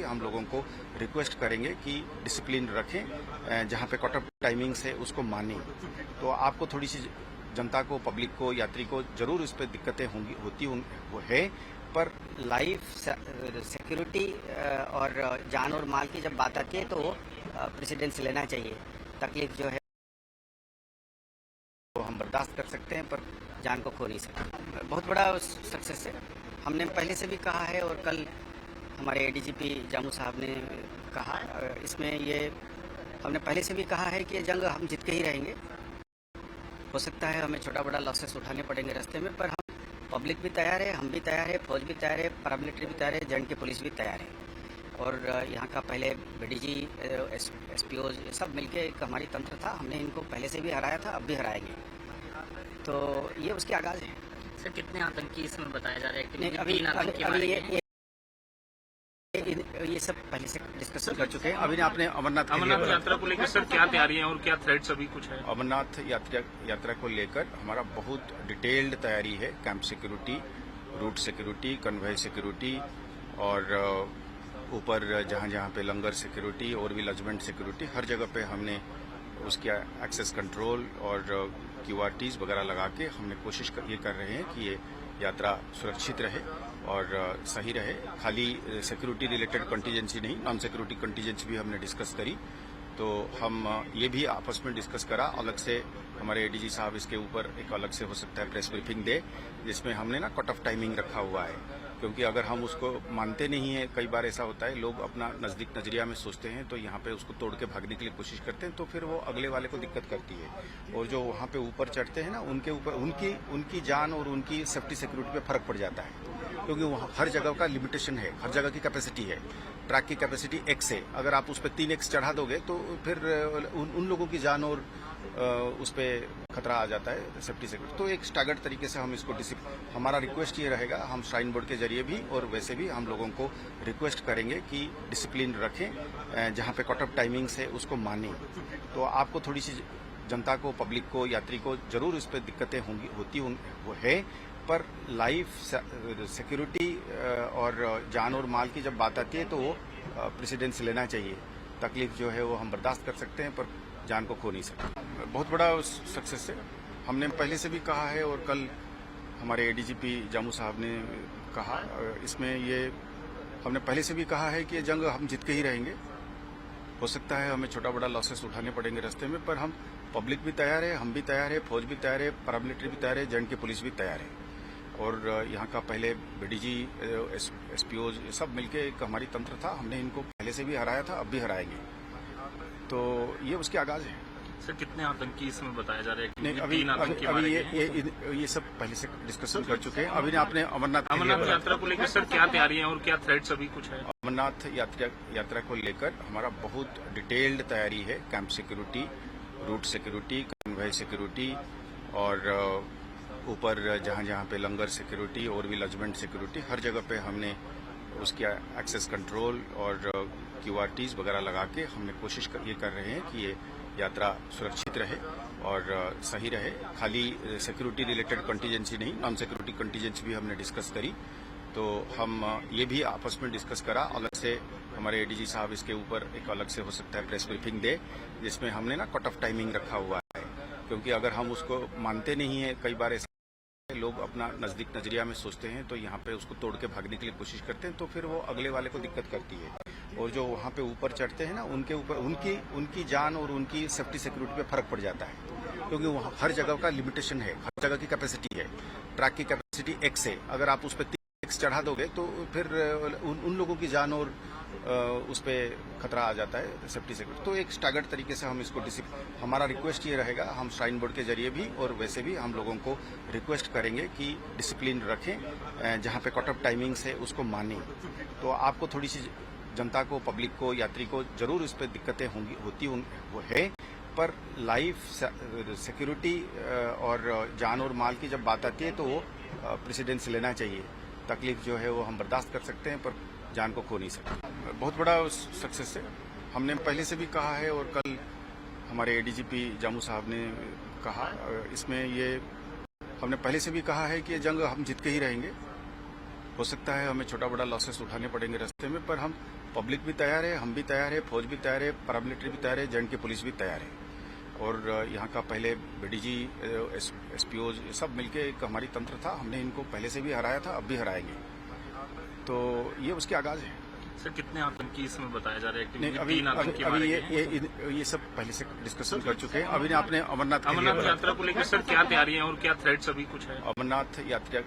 हम लोगों को रिक्वेस्ट करेंगे कि डिसिप्लिन रखें, जहाँ पे कट ऑफ टाइमिंग्स है उसको मानें। तो आपको थोड़ी सी जनता को, पब्लिक को, यात्री को जरूर इस पर दिक्कतें होती वो है, पर लाइफ सिक्योरिटी और जान और माल की जब बात आती है तो प्रेसिडेंस लेना चाहिए। तकलीफ जो है वो हम बर्दाश्त कर सकते हैं, पर जान को खो नहीं सकते। बहुत बड़ा सक्सेस है। हमने पहले से भी कहा है और कल हमारे एडीजीपी जामू साहब ने कहा, इसमें ये हमने पहले से भी कहा है कि ये जंग हम जीत के ही रहेंगे। हो सकता है हमें छोटा बड़ा लॉसेस उठाने पड़ेंगे रास्ते में, पर हम पब्लिक भी तैयार है, हम भी तैयार है, फौज भी तैयार है, पैरामिलिट्री भी तैयार है, जंग की पुलिस भी तैयार है। और यहाँ का पहले बीडीजी, एसपीओ सब मिलके एक हमारी तंत्र था। हमने इनको पहले से भी हराया था, अब भी हराएंगे। तो ये उसके आगाज है। सर, कितने आतंकी इसमें बताया जा रहा है कि नहीं, अभी ये सब पहले से डिस्कस कर चुके हैं। अभी आपने अमरनाथ यात्रा को लेकर सर क्या तैयारी है और क्या थ्रेट्स अभी कुछ है? अमरनाथ यात्रा को लेकर हमारा बहुत डिटेल्ड तैयारी है। Camp security, route security, convoy security और ऊपर जहां जहां पे लंगर सिक्योरिटी और भी लॉजमेंट सिक्योरिटी, हर जगह पे हमने उसके एक्सेस कंट्रोल और QRTs वगैरह लगा के हमने कोशिश ये कर रहे हैं कि ये यात्रा सुरक्षित रहे और सही रहे। खाली सिक्योरिटी रिलेटेड कंटीजेंसी नहीं, नॉन सिक्योरिटी कंटीजेंसी भी हमने डिस्कस करी। तो हम ये भी आपस में डिस्कस करा। अलग से हमारे एडीजी साहब इसके ऊपर एक अलग से हो सकता है प्रेस ब्रीफिंग दे, जिसमें हमने ना कट ऑफ टाइमिंग रखा हुआ है, क्योंकि अगर हम उसको मानते नहीं है, कई बार ऐसा होता है लोग अपना नजदीक नजरिया में सोचते हैं, तो यहाँ पे उसको तोड़ के भागने के लिए कोशिश करते हैं, तो फिर वो अगले वाले को दिक्कत करती है। और जो वहाँ पे ऊपर चढ़ते हैं ना, उनके ऊपर उनकी जान और उनकी सेफ्टी सिक्योरिटी पे फर्क पड़ जाता है, क्योंकि वहाँ हर जगह का लिमिटेशन है, हर जगह की कैपेसिटी है। ट्रैक की कैपेसिटी X है, अगर आप उस पर 3X चढ़ा दोगे तो फिर उन लोगों की जान और उस पर खतरा आ जाता है सेफ्टी से। तो एक स्टैगर्ड तरीके से हम इसको हमारा रिक्वेस्ट ये रहेगा, हम श्राइन बोर्ड के जरिए भी और वैसे भी हम लोगों को रिक्वेस्ट करेंगे कि डिसिप्लिन रखें, जहाँ पे कट ऑफ टाइमिंग्स है उसको मानें। तो आपको थोड़ी सी जनता को, पब्लिक को, यात्री को जरूर इस पर दिक्कतें होती वो है, पर लाइफ सिक्योरिटी और जान और माल की जब बात आती है तो वो प्रेसिडेंस लेना चाहिए। तकलीफ जो है वो हम बर्दाश्त कर सकते हैं, पर जान को खो नहीं सकते। बहुत बड़ा सक्सेस है। हमने पहले से भी कहा है और कल हमारे एडीजीपी जामू साहब ने कहा, इसमें ये हमने पहले से भी कहा है कि ये जंग हम जीत के ही रहेंगे। हो सकता है हमें छोटा बड़ा लॉसेस उठाने पड़ेंगे रास्ते में, पर हम पब्लिक भी तैयार है, हम भी तैयार है, फौज भी तैयार है, पैरामिलिट्री भी तैयार है, जंग की पुलिस भी तैयार है। और यहाँ का पहले बीडीजी, एसपीओ सब मिलके एक हमारी तंत्र था। हमने इनको पहले से भी हराया था, अब भी हराएंगे। तो ये उसके आगाज है। सर, कितने आतंकी इसमें बताया जा रहा है? नहीं, अभी ये सब पहले से डिस्कशन कर चुके हैं। अभी आपने अमरनाथ यात्रा को लेकर सर क्या तैयारी है और क्या थ्रेट्स अभी कुछ है? अमरनाथ यात्रा को लेकर हमारा बहुत डिटेल्ड तैयारी है। Camp security, route security, convoy security और ऊपर जहां जहां पे लंगर सिक्योरिटी और भी लॉजमेंट सिक्योरिटी, हर जगह पे हमने उसके एक्सेस कंट्रोल और QRTs वगैरह लगा के हमने कोशिश ये कर रहे हैं कि ये यात्रा सुरक्षित रहे और सही रहे। खाली सिक्योरिटी रिलेटेड कंटीजेंसी नहीं, नॉन सिक्योरिटी कंटीजेंसी भी हमने डिस्कस करी। तो हम ये भी आपस में डिस्कस करा। अलग से हमारे एडीजी साहब इसके ऊपर एक अलग से हो सकता है प्रेस ब्रीफिंग दे, जिसमें हमने ना कट ऑफ टाइमिंग रखा हुआ है, क्योंकि अगर हम उसको मानते नहीं है, कई बार ऐसा लोग अपना नजदीक नजरिया में सोचते हैं, तो यहाँ पे उसको तोड़ के भागने के लिए कोशिश करते हैं, तो फिर वो अगले वाले को दिक्कत करती है। और जो वहाँ पे ऊपर चढ़ते हैं ना, उनके ऊपर उनकी जान और उनकी सेफ्टी सिक्योरिटी पे फर्क पड़ जाता है, क्योंकि वहाँ हर जगह का लिमिटेशन है, हर जगह की कैपेसिटी है। ट्रैक की कैपेसिटी X है, अगर आप उस पर 3X चढ़ा दोगे तो फिर उन लोगों की जान और उस पर खतरा आ जाता है सेफ्टी सिक्योरिटी। तो एक स्टैगर्ड तरीके से हम इसको हमारा रिक्वेस्ट ये रहेगा, हम श्राइन बोर्ड के जरिए भी और वैसे भी हम लोगों को रिक्वेस्ट करेंगे कि डिसिप्लिन रखें, जहाँ पे कट ऑफ टाइमिंग्स है उसको मानें। तो आपको थोड़ी सी जनता को, पब्लिक को, यात्री को जरूर इस पर दिक्कतें होती वो है, पर लाइफ सिक्योरिटी और जान और माल की जब बात आती है तो वो प्रेसिडेंस लेना चाहिए। तकलीफ जो है वो हम बर्दाश्त कर सकते हैं, पर जान को खो नहीं सकते। बहुत बड़ा सक्सेस है। हमने पहले से भी कहा है और कल हमारे एडीजीपी जामू साहब ने कहा, इसमें ये हमने पहले से भी कहा है कि ये जंग हम जीत के ही रहेंगे। हो सकता है हमें छोटा बड़ा लॉसेस उठाने पड़ेंगे रास्ते में, पर हम पब्लिक भी तैयार है, हम भी तैयार है, फौज भी तैयार है, पैरामिलिट्री भी तैयार है, जैन की पुलिस भी तैयार है। और यहाँ का पहले बीडीजी, एसपीओ सब मिलके एक हमारी तंत्र था, हमने इनको पहले से भी हराया था, अब भी हराएंगे। तो ये उसके आगाज है। सर कितने आतंकी इसमें बताया जा रहा है? नहीं, तीन आतंकी अभी मारे गए। ये सब पहले से डिस्कशन कर चुके हैं। अभी आपने अमरनाथ अमरनाथ यात्रा को लेकर सर क्या तैयारी है और क्या थ्रेट्स अभी कुछ है? अमरनाथ यात्रा